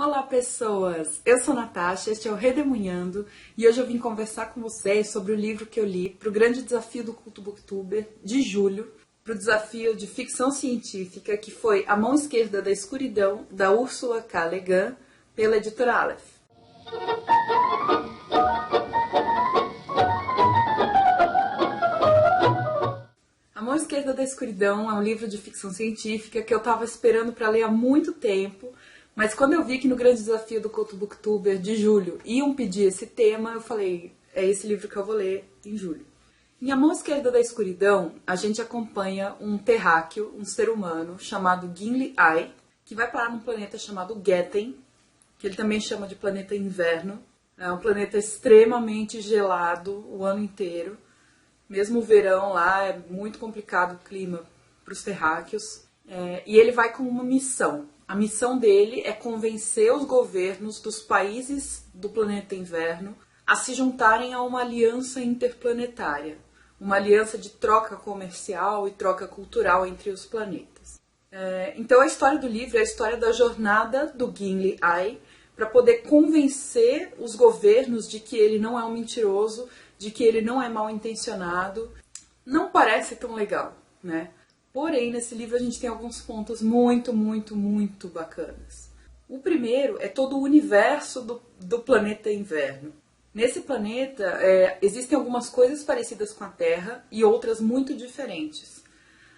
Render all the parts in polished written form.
Olá pessoas, eu sou Natasha, este é o Redemunhando e hoje eu vim conversar com vocês sobre o livro que eu li para o grande desafio do Culto Booktuber de julho, para o desafio de ficção científica que foi A Mão Esquerda da Escuridão, da Ursula K. Le Guin, pela editora Aleph. A Mão Esquerda da Escuridão é um livro de ficção científica que eu estava esperando para ler há muito tempo, mas quando eu vi que no grande desafio do Culto Booktuber de julho iam pedir esse tema, eu falei, é esse livro que eu vou ler em julho. Em A Mão Esquerda da Escuridão, a gente acompanha um terráqueo, um ser humano, chamado Gimli Ai, que vai parar num planeta chamado Gethen, que ele também chama de planeta inverno. É um planeta extremamente gelado o ano inteiro. Mesmo o verão lá é muito complicado o clima para os terráqueos. E ele vai com uma missão. A missão dele é convencer os governos dos países do planeta inverno a se juntarem a uma aliança interplanetária. Uma aliança de troca comercial e troca cultural entre os planetas. Então a história do livro é a história da jornada do Gimli Ai para poder convencer os governos de que ele não é um mentiroso, de que ele não é mal intencionado. Não parece tão legal, né? Porém, nesse livro a gente tem alguns pontos muito bacanas. O primeiro é todo o universo do planeta inverno. Nesse planeta existem algumas coisas parecidas com a Terra e outras muito diferentes.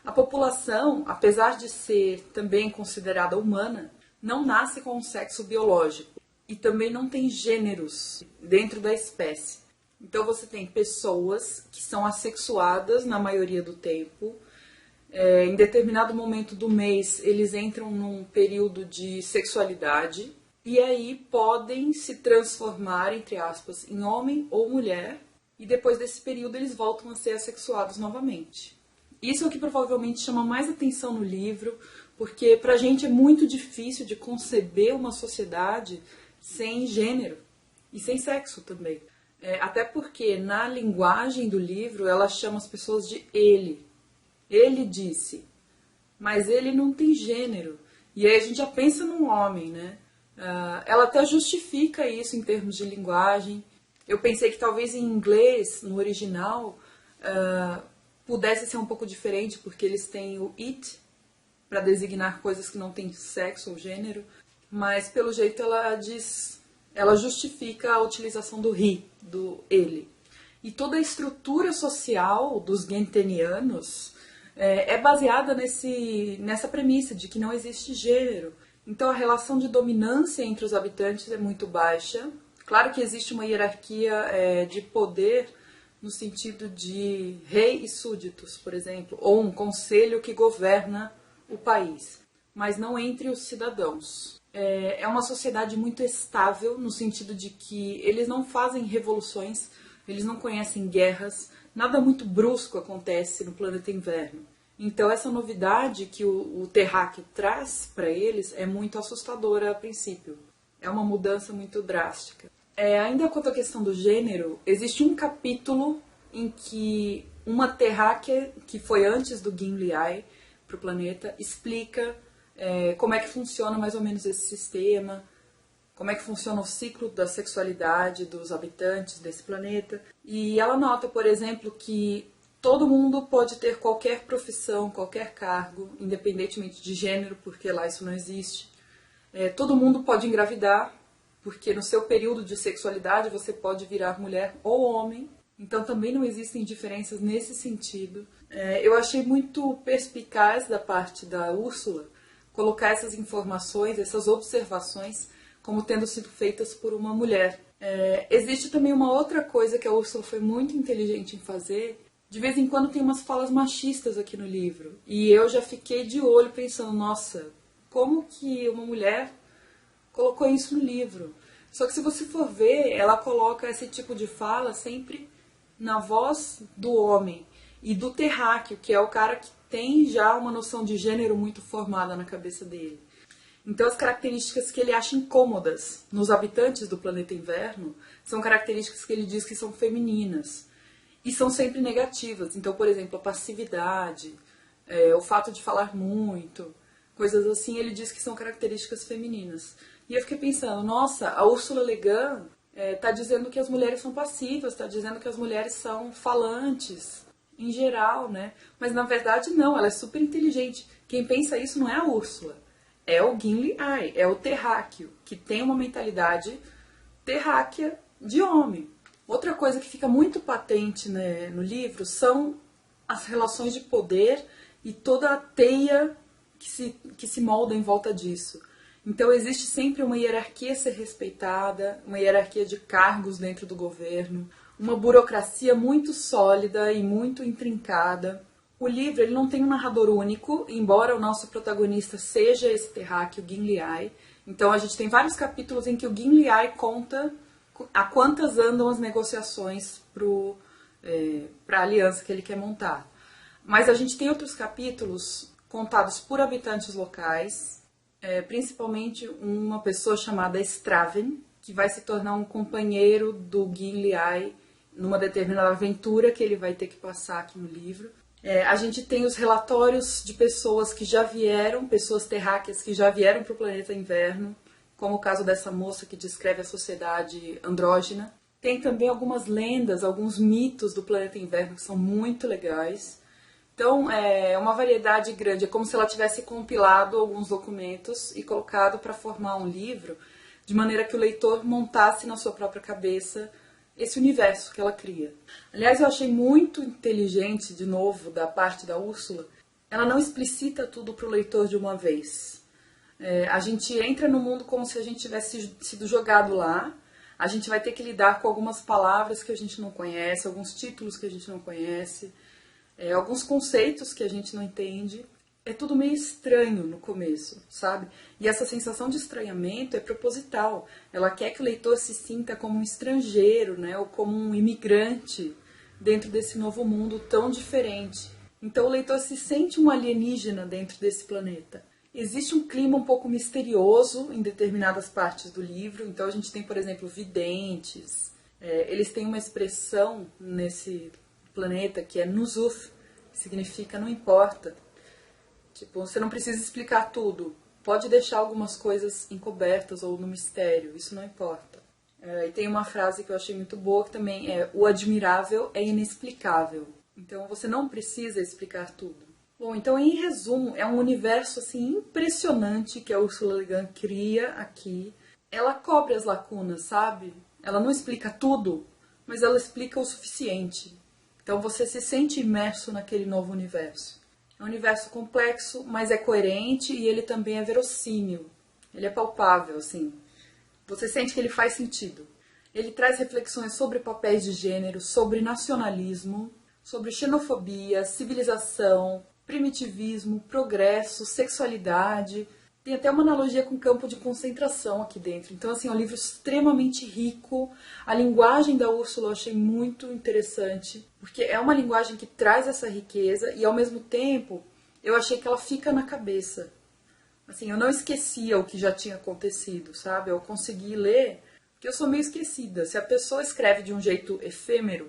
A população, apesar de ser também considerada humana, não nasce com um sexo biológico e também não tem gêneros dentro da espécie. Então você tem pessoas que são assexuadas na maioria do tempo. Em determinado momento do mês eles entram num período de sexualidade e aí podem se transformar, entre aspas, em homem ou mulher, e depois desse período eles voltam a ser assexuados novamente. Isso é o que provavelmente chama mais atenção no livro, porque pra gente é muito difícil de conceber uma sociedade sem gênero e sem sexo também. Até porque na linguagem do livro ela chama as pessoas de ele. Ele disse, mas ele não tem gênero. E aí a gente já pensa num homem, né? Ela até justifica isso em termos de linguagem. Eu pensei que talvez em inglês, no original, pudesse ser um pouco diferente, porque eles têm o it para designar coisas que não têm sexo ou gênero. Mas pelo jeito ela justifica a utilização do he, do ele. E toda a estrutura social dos Gentenianos é baseada nessa premissa de que não existe gênero. Então a relação de dominância entre os habitantes é muito baixa. Claro que existe uma hierarquia de poder no sentido de rei e súditos, por exemplo, ou um conselho que governa o país, mas não entre os cidadãos. É uma sociedade muito estável no sentido de que eles não fazem revoluções, eles não conhecem guerras, nada muito brusco acontece no planeta inverno. Então essa novidade que o terráqueo traz para eles é muito assustadora a princípio. É uma mudança muito drástica. Ainda quanto à questão do gênero, existe um capítulo em que uma terráquea, que foi antes do Gimli Ai para o planeta, explica como é que funciona mais ou menos esse sistema, como é que funciona o ciclo da sexualidade dos habitantes desse planeta. E ela nota, por exemplo, que todo mundo pode ter qualquer profissão, qualquer cargo, independentemente de gênero, porque lá isso não existe. Todo mundo pode engravidar, porque no seu período de sexualidade você pode virar mulher ou homem. Então também não existem diferenças nesse sentido. Eu achei muito perspicaz da parte da Úrsula colocar essas informações, essas observações, como tendo sido feitas por uma mulher. Existe também uma outra coisa que a Úrsula foi muito inteligente em fazer. De vez em quando tem umas falas machistas aqui no livro. E eu já fiquei de olho pensando, nossa, como que uma mulher colocou isso no livro? Só que se você for ver, ela coloca esse tipo de fala sempre na voz do homem e do terráqueo, que é o cara que tem já uma noção de gênero muito formada na cabeça dele. Então as características que ele acha incômodas nos habitantes do planeta inverno são características que ele diz que são femininas. E são sempre negativas. Então, por exemplo, a passividade, o fato de falar muito, coisas assim, ele diz que são características femininas. E eu fiquei pensando, nossa, a Ursula Le Guin tá dizendo que as mulheres são passivas, tá dizendo que as mulheres são falantes, em geral, né? Mas na verdade não, ela é super inteligente. Quem pensa isso não é a Úrsula, é o Gimli Ai, é o terráqueo, que tem uma mentalidade terráquea de homem. Outra coisa que fica muito patente, né, no livro são as relações de poder e toda a teia que se molda em volta disso. Então existe sempre uma hierarquia a ser respeitada, uma hierarquia de cargos dentro do governo, uma burocracia muito sólida e muito intrincada. O livro ele não tem um narrador único, embora o nosso protagonista seja esse terráqueo, Gimli Ai. Então a gente tem vários capítulos em que o Gimli Ai conta a quantas andam as negociações para a aliança que ele quer montar. Mas a gente tem outros capítulos contados por habitantes locais, principalmente uma pessoa chamada Straven, que vai se tornar um companheiro do Gimli Ai numa determinada aventura que ele vai ter que passar aqui no livro. A gente tem os relatórios de pessoas que já vieram, pessoas terráqueas que já vieram para o planeta Inverno, como o caso dessa moça que descreve a sociedade andrógena. Tem também algumas lendas, alguns mitos do planeta Inverno que são muito legais. Então, é uma variedade grande. É como se ela tivesse compilado alguns documentos e colocado para formar um livro, de maneira que o leitor montasse na sua própria cabeça esse universo que ela cria. Aliás, eu achei muito inteligente, de novo, da parte da Úrsula, ela não explicita tudo para o leitor de uma vez. A gente entra no mundo como se a gente tivesse sido jogado lá, a gente vai ter que lidar com algumas palavras que a gente não conhece, alguns títulos que a gente não conhece, alguns conceitos que a gente não entende. É tudo meio estranho no começo, sabe? E essa sensação de estranhamento é proposital. Ela quer que o leitor se sinta como um estrangeiro, né? Ou como um imigrante dentro desse novo mundo tão diferente. Então o leitor se sente um alienígena dentro desse planeta. Existe um clima um pouco misterioso em determinadas partes do livro. Então a gente tem, por exemplo, videntes. Eles têm uma expressão nesse planeta que é Nuzuth, que significa não importa. Tipo, você não precisa explicar tudo. Pode deixar algumas coisas encobertas ou no mistério, isso não importa. E tem uma frase que eu achei muito boa que também é: o admirável é inexplicável. Então você não precisa explicar tudo. Bom, então em resumo, é um universo assim impressionante que a Ursula Le Guin cria aqui. Ela cobre as lacunas, sabe? Ela não explica tudo, mas ela explica o suficiente. Então você se sente imerso naquele novo universo. É um universo complexo, mas é coerente e ele também é verossímil. Ele é palpável, assim. Você sente que ele faz sentido. Ele traz reflexões sobre papéis de gênero, sobre nacionalismo, sobre xenofobia, civilização, primitivismo, progresso, sexualidade. Tem até uma analogia com o campo de concentração aqui dentro. Então, assim, é um livro extremamente rico. A linguagem da Úrsula eu achei muito interessante, porque é uma linguagem que traz essa riqueza e, ao mesmo tempo, eu achei que ela fica na cabeça. Assim, eu não esquecia o que já tinha acontecido, sabe? Eu consegui ler, porque eu sou meio esquecida. Se a pessoa escreve de um jeito efêmero,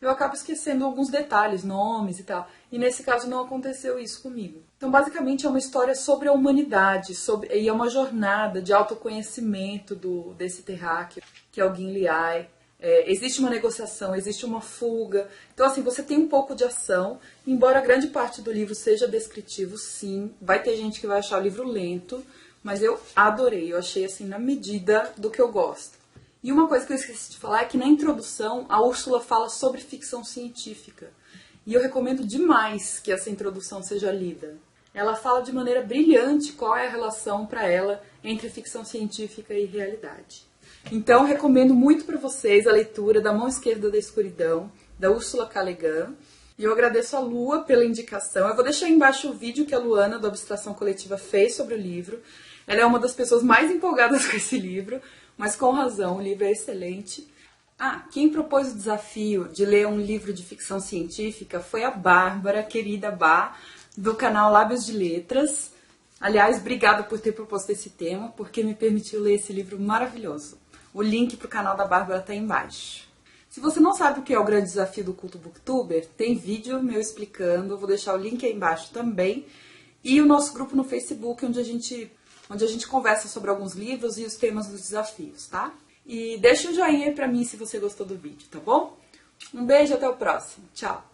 eu acabo esquecendo alguns detalhes, nomes e tal. E nesse caso não aconteceu isso comigo. Então, basicamente, é uma história sobre a humanidade, e é uma jornada de autoconhecimento desse terráqueo, que é o Gimli Ai. Existe uma negociação, existe uma fuga. Então, assim, você tem um pouco de ação, embora grande parte do livro seja descritivo, sim. Vai ter gente que vai achar o livro lento, mas eu adorei. Eu achei, assim, na medida do que eu gosto. E uma coisa que eu esqueci de falar é que na introdução a Úrsula fala sobre ficção científica. E eu recomendo demais que essa introdução seja lida. Ela fala de maneira brilhante qual é a relação para ela entre ficção científica e realidade. Então, recomendo muito para vocês a leitura da Mão Esquerda da Escuridão, da Ursula K. Le Guin. E eu agradeço a Lua pela indicação. Eu vou deixar aí embaixo o vídeo que a Luana, do Abstração Coletiva, fez sobre o livro. Ela é uma das pessoas mais empolgadas com esse livro, mas com razão, o livro é excelente. Quem propôs o desafio de ler um livro de ficção científica foi a Bárbara, querida Bá, do canal Lábios de Letras. Aliás, obrigada por ter proposto esse tema, porque me permitiu ler esse livro maravilhoso. O link para o canal da Bárbara está aí embaixo. Se você não sabe o que é o grande desafio do Culto Booktuber, tem vídeo meu explicando, eu vou deixar o link aí embaixo também. E o nosso grupo no Facebook, onde a gente onde a gente conversa sobre alguns livros e os temas dos desafios, tá? E deixa um joinha aí pra mim se você gostou do vídeo, tá bom? Um beijo, até o próximo. Tchau!